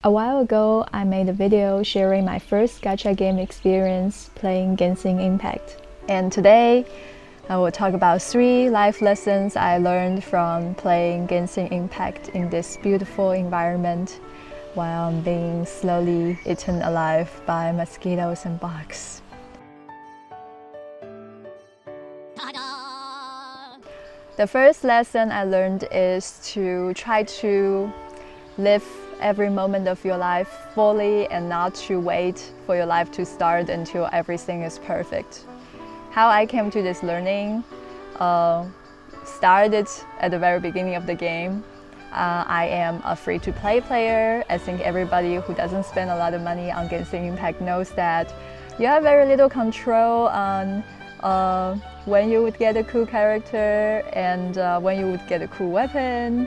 A while ago, I made a video sharing my first gacha game experience playing Genshin Impact. And today, I will talk about 3 life lessons I learned from playing Genshin Impact in this beautiful environment while I'm being slowly eaten alive by mosquitoes and bugs. The first lesson I learned is to try to live every moment of your life fully and not to wait for your life to start until everything is perfect. How I came to this learning started at the very beginning of the game. I am a free-to-play player. I think everybody who doesn't spend a lot of money on Genshin Impact knows that you have very little control on when you would get a cool character and when you would get a cool weapon.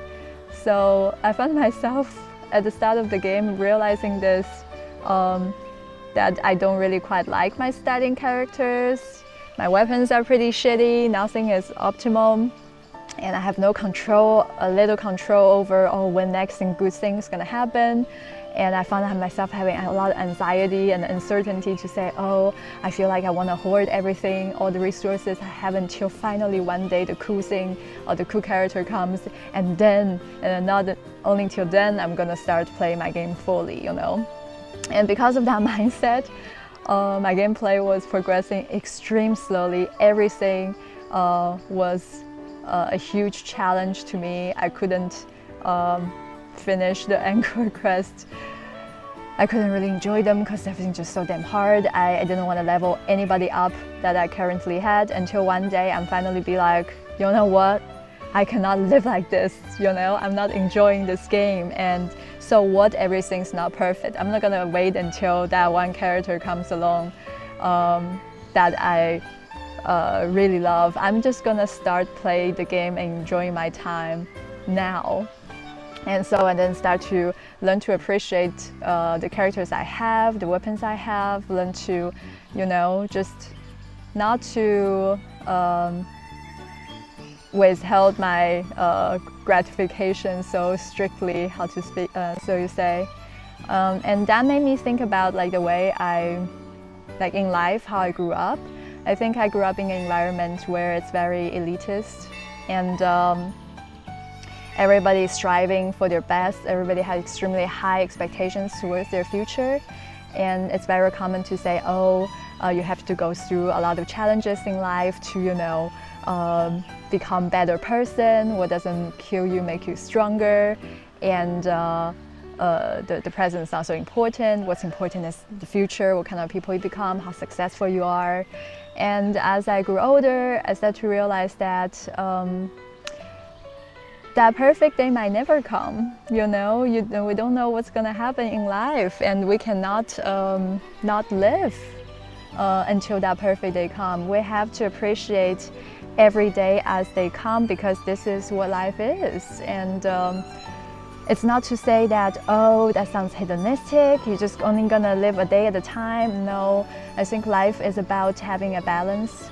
So I found myself at the start of the game realizing this, that I don't really quite like my starting characters. My weapons are pretty shitty, nothing is optimal, and I have no control, a little control over when next good thing is gonna happen. And I found myself having a lot of anxiety and uncertainty to say, I feel like I want to hoard everything, all the resources I have until finally one day the cool thing or the cool character comes, and not only till then I'm gonna start playing my game fully, you know. And because of that mindset, my gameplay was progressing extremely slowly. Everything was a huge challenge to me. I couldn't finish the anchor quest. I couldn't really enjoy them because everything's just so damn hard. I didn't want to level anybody up that I currently had until one day I'm finally be like, you know what? I cannot live like this, you know? I'm not enjoying this game, and so what, everything's not perfect. I'm not gonna wait until that one character comes along that I really love. I'm just gonna start play the game and enjoy my time now. And then start to learn to appreciate the characters I have, the weapons I have, learn to, you know, just not to withhold my gratification so strictly, how to speak, so you say. And that made me think about like the way like in life, how I grew up. I think I grew up in an environment where it's very elitist and everybody is striving for their best. Everybody has extremely high expectations towards their future. And it's very common to say, you have to go through a lot of challenges in life to, you know, become a better person. What doesn't kill you make you stronger. And the present is not so important. What's important is the future, what kind of people you become, how successful you are. And as I grew older, I started to realize that that perfect day might never come, you know. We don't know what's gonna happen in life, and we cannot not live until that perfect day comes. We have to appreciate every day as they come because this is what life is. And it's not to say that, that sounds hedonistic, you're just only gonna live a day at a time. No, I think life is about having a balance.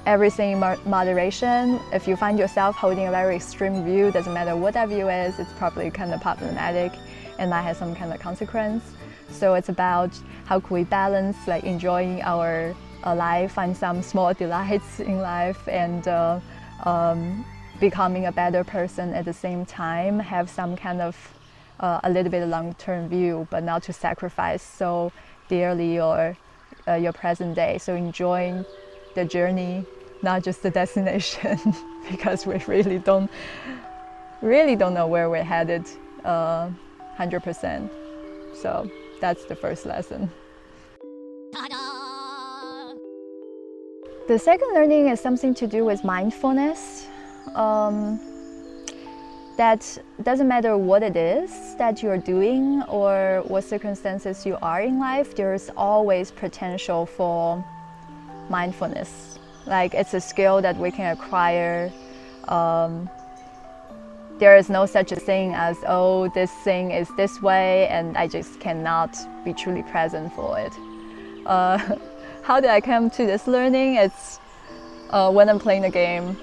Everything in moderation. If you find yourself holding a very extreme view, doesn't matter what that view is, it's probably kind of problematic and might have some kind of consequence. So it's about how can we balance, like enjoying our life, find some small delights in life, and becoming a better person at the same time, have some kind of a little bit long-term view, but not to sacrifice so dearly your present day. So enjoying the journey, not just the destination, because we really don't know where we're headed 100%. So that's the first lesson. The second learning is something to do with mindfulness. That doesn't matter what it is that you're doing or what circumstances you are in life, there's always potential for mindfulness. Like it's a skill that we can acquire. There is no such a thing as, this thing is this way and I just cannot be truly present for it. How did I come to this learning? It's when I'm playing the game.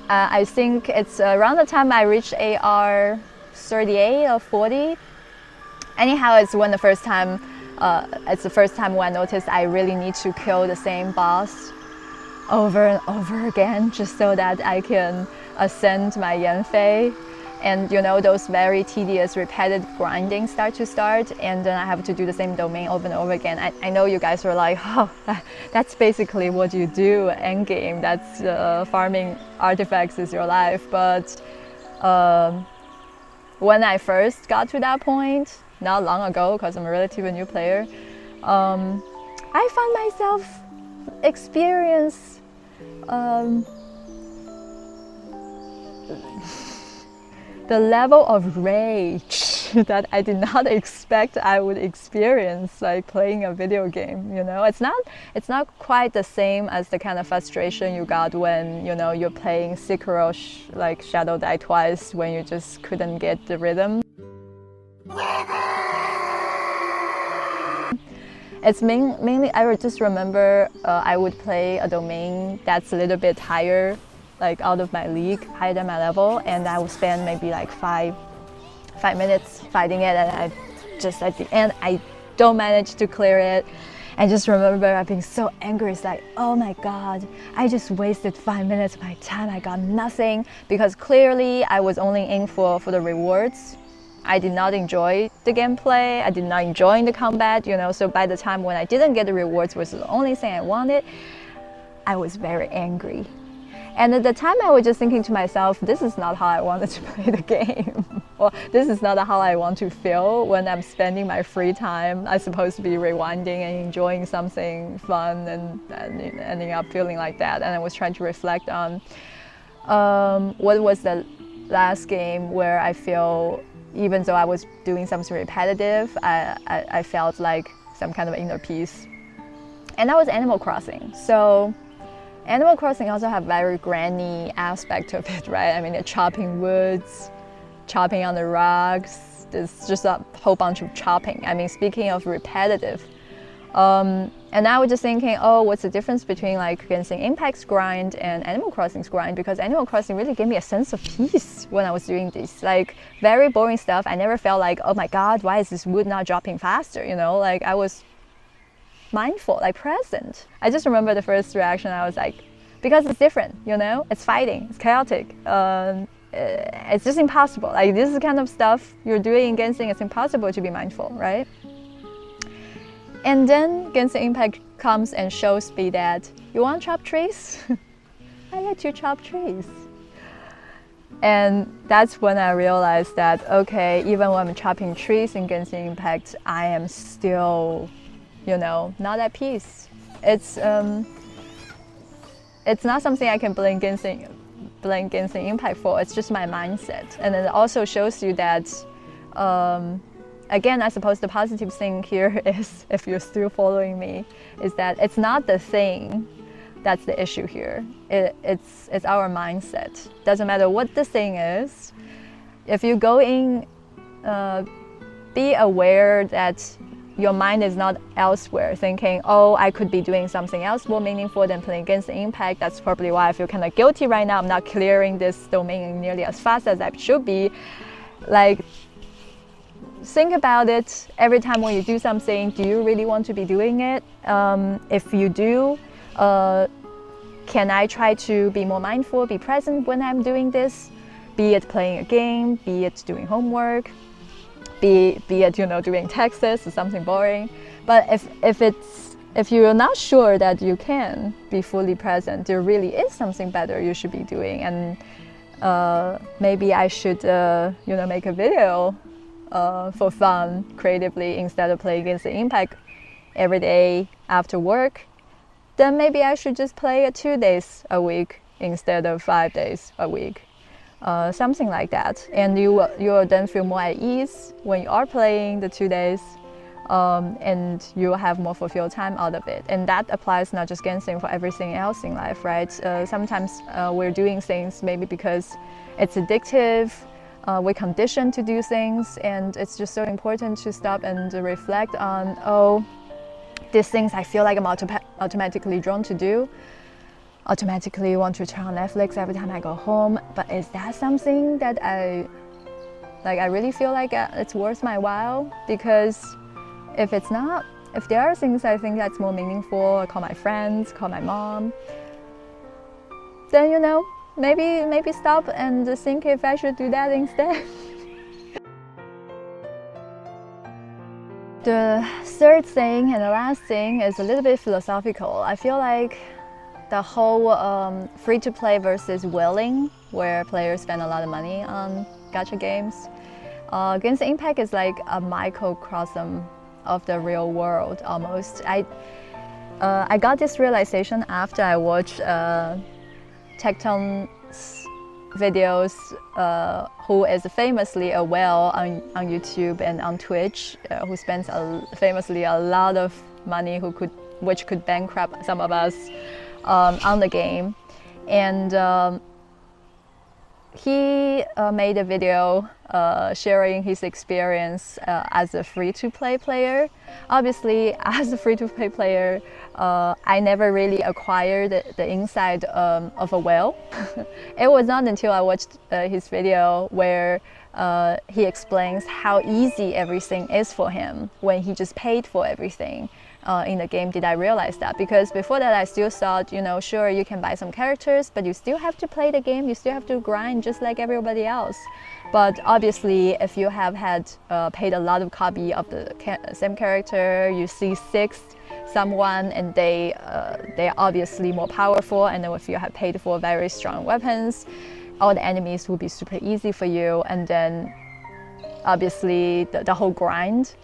I think it's around the time I reached AR 38 or 40. Anyhow, it's the first time when I noticed I really need to kill the same boss over and over again just so that I can ascend my Yanfei. And those very tedious, repetitive grinding start, and then I have to do the same domain over and over again. I know you guys are like, oh, that's basically what you do endgame. That's farming artifacts is your life. But when I first got to that point, not long ago, because I'm a relatively new player, I found myself experience the level of rage that I did not expect I would experience like playing a video game. It's not quite the same as the kind of frustration you got when you're playing Sekiro like Shadow Die Twice, when you just couldn't get the rhythm. It's mainly I just remember I would play a domain that's a little bit higher, like out of my league, higher than my level, and I would spend maybe like five minutes fighting it, and I just at the end I don't manage to clear it. I just remember being so angry. It's like, oh my god, I just wasted 5 minutes of my time. I got nothing, because clearly I was only in for the rewards. I did not enjoy the gameplay. I did not enjoy the combat, so by the time when I didn't get the rewards, which was the only thing I wanted, I was very angry. And at the time I was just thinking to myself, this is not how I wanted to play the game. Or this is not how I want to feel when I'm spending my free time. I'm supposed to be rewinding and enjoying something fun, and ending up feeling like that. And I was trying to reflect on what was the last game where I feel, even though I was doing something repetitive, I felt like some kind of inner peace. And that was Animal Crossing. So Animal Crossing also have very granny aspect of it, right? I mean, they're chopping woods, chopping on the rocks. There's just a whole bunch of chopping. I mean, speaking of repetitive. And I was just thinking, oh, what's the difference between like Genshin Impact's grind and Animal Crossing's grind? Because Animal Crossing really gave me a sense of peace when I was doing this. Like, very boring stuff. I never felt like, oh my god, why is this wood not dropping faster? Like I was mindful, like present. I just remember the first reaction. I was like, because it's different, it's fighting, it's chaotic. It's just impossible. Like, this is the kind of stuff you're doing in Genshin. It's impossible to be mindful, right? And then Genshin Impact comes and shows me that, you want to chop trees? I let you chop trees. And that's when I realized that, okay, even when I'm chopping trees in Genshin Impact, I am still, not at peace. It's not something I can blame Genshin Impact for. It's just my mindset. And it also shows you that, again, I suppose the positive thing here is, if you're still following me, is that it's not the thing that's the issue here. It's our mindset. Doesn't matter what the thing is. If you go in, be aware that your mind is not elsewhere, thinking, oh, I could be doing something else more meaningful than playing against the Impact. That's probably why I feel kind of guilty right now. I'm not clearing this domain nearly as fast as I should be. Like, think about it every time when you do something. Do you really want to be doing it? If you do, can I try to be more mindful, be present when I'm doing this? Be it playing a game, be it doing homework, be it doing taxes or something boring. But if you're not sure that you can be fully present, there really is something better you should be doing. And maybe I should make a video for fun, creatively, instead of playing against the Impact every day after work. Then maybe I should just play 2 days a week instead of 5 days a week. Something like that. And you will then feel more at ease when you are playing the 2 days, and you will have more fulfilled time out of it. And that applies not just Genshin, for everything else in life, right? Sometimes we're doing things maybe because it's addictive, we're conditioned to do things, and it's just so important to stop and reflect on, oh, these things I feel like I'm automatically drawn to do. Automatically want to turn on Netflix every time I go home. But is that something that I Like I really feel like it's worth my while, because if it's not, if there are things I think that's more meaningful, I call my friends, call my mom, then maybe stop and think if I should do that instead. The third thing and the last thing is a little bit philosophical. I feel like the whole free-to-play versus willing, where players spend a lot of money on gacha games. Genshin Impact is like a microcosm of the real world almost. I got this realization after I watched Tecton's videos, who is famously a whale on YouTube and on Twitch, who spends famously a lot of money, which could bankrupt some of us on the game. And he made a video sharing his experience as a free-to-play player. Obviously, as a free-to-play player, I never really acquired the inside of a whale. It was not until I watched his video where he explains how easy everything is for him when he just paid for everything in the game did I realize that. Because before that I still thought, sure, you can buy some characters, but you still have to play the game, you still have to grind just like everybody else. But obviously, if you have paid a lot of copy of the same character, you see someone and they're obviously more powerful, and then if you have paid for very strong weapons, all the enemies will be super easy for you. And then obviously the whole grind,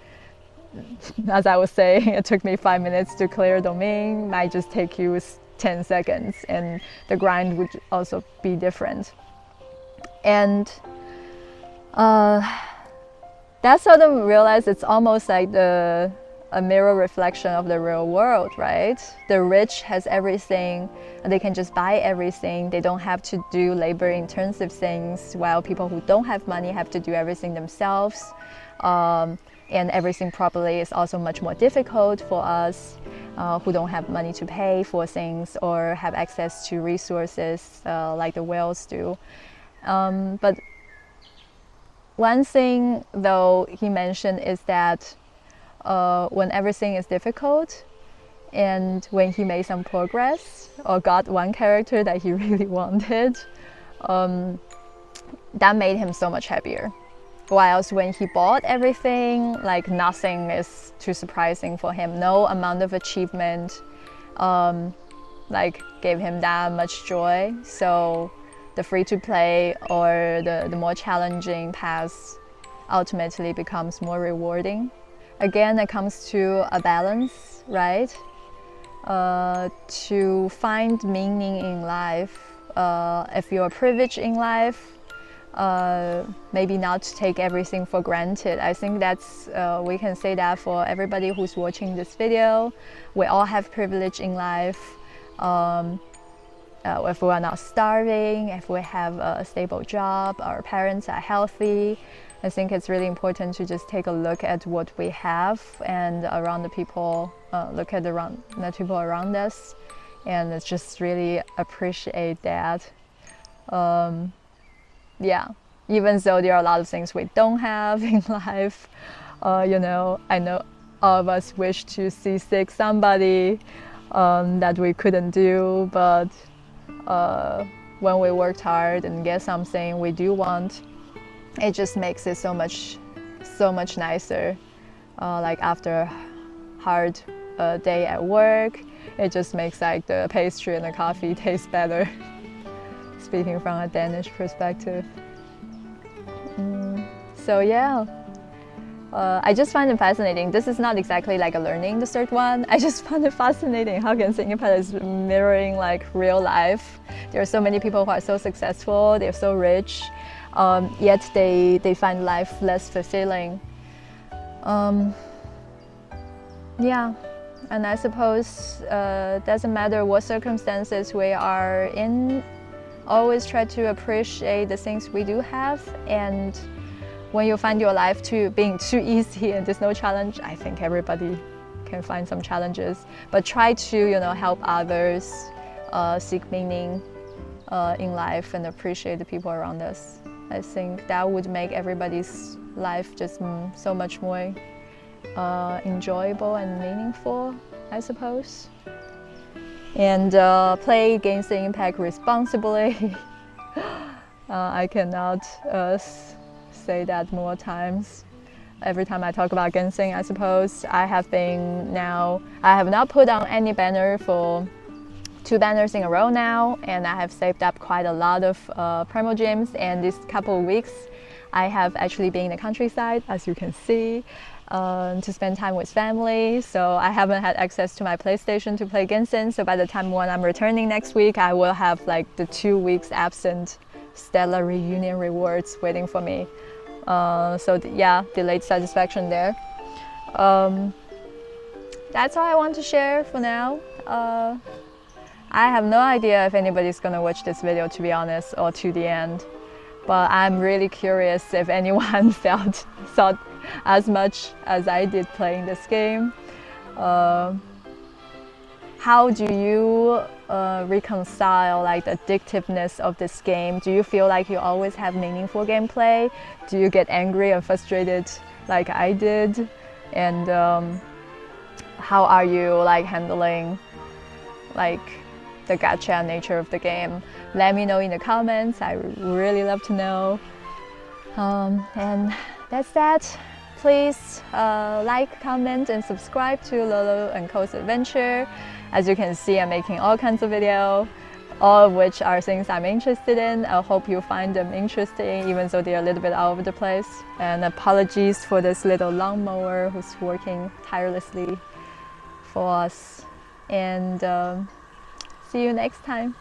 as I was saying, it took me 5 minutes to clear a domain, might just take you 10 seconds, and the grind would also be different. And that sort of realized it's almost like a mirror reflection of the real world, right? The rich has everything, they can just buy everything, they don't have to do labor-intensive things, while people who don't have money have to do everything themselves. And everything probably is also much more difficult for us who don't have money to pay for things or have access to resources like the whales do. But one thing, though, he mentioned is that when everything is difficult and when he made some progress or got one character that he really wanted, that made him so much happier. Whilst when he bought everything, like nothing is too surprising for him. No amount of achievement like gave him that much joy. So the free-to-play or the more challenging path ultimately becomes more rewarding. Again, it comes to a balance, right? To find meaning in life. If you're privileged in life, maybe not to take everything for granted. I think that's we can say that for everybody who's watching this video. We all have privilege in life. If we are not starving, if we have a stable job, our parents are healthy, I think it's really important to just take a look at what we have and around the people, look at the people around us, and it's just really appreciate that. Yeah, even though there are a lot of things we don't have in life, I know all of us wish to see somebody that we couldn't do, but when we worked hard and get something we do want, it just makes it so much nicer. Like after a hard day at work, it just makes like the pastry and the coffee taste better. Speaking from a Danish perspective. So yeah, I just find it fascinating. This is not exactly like a learning, the third one. I just find it fascinating how Genshin Impact is mirroring like real life. There are so many people who are so successful, they're so rich, yet they find life less fulfilling. Yeah, and I suppose doesn't matter what circumstances we are in, always try to appreciate the things we do have. And when you find your life being too easy and there's no challenge, I think everybody can find some challenges, but try to help others seek meaning in life and appreciate the people around us. I think that would make everybody's life just so much more enjoyable and meaningful, I suppose. And play Genshin Impact responsibly. I cannot say that more times. Every time I talk about Genshin, I suppose I have not put on any banner for 2 banners in a row now, and I have saved up quite a lot of Primo Gems, and this couple of weeks I have actually been in the countryside, as you can see, to spend time with family. So I haven't had access to my PlayStation to play Genshin, so by the time when I'm returning next week, I will have like the 2 weeks absent stellar reunion rewards waiting for me. Yeah, delayed satisfaction there. That's all I want to share for now. I have no idea if anybody's gonna watch this video, to be honest, or to the end. But I'm really curious if anyone thought as much as I did playing this game. How do you reconcile like the addictiveness of this game? Do you feel like you always have meaningful gameplay? Do you get angry and frustrated like I did? And how are you like handling like the gacha nature of the game? Let me know in the comments. I really love to know. And that's that. Please like, comment, and subscribe to Lolo and Co's Adventure. As you can see, I'm making all kinds of videos, all of which are things I'm interested in. I hope you find them interesting, even though they're a little bit all over the place. And apologies for this little lawnmower who's working tirelessly for us. And see you next time.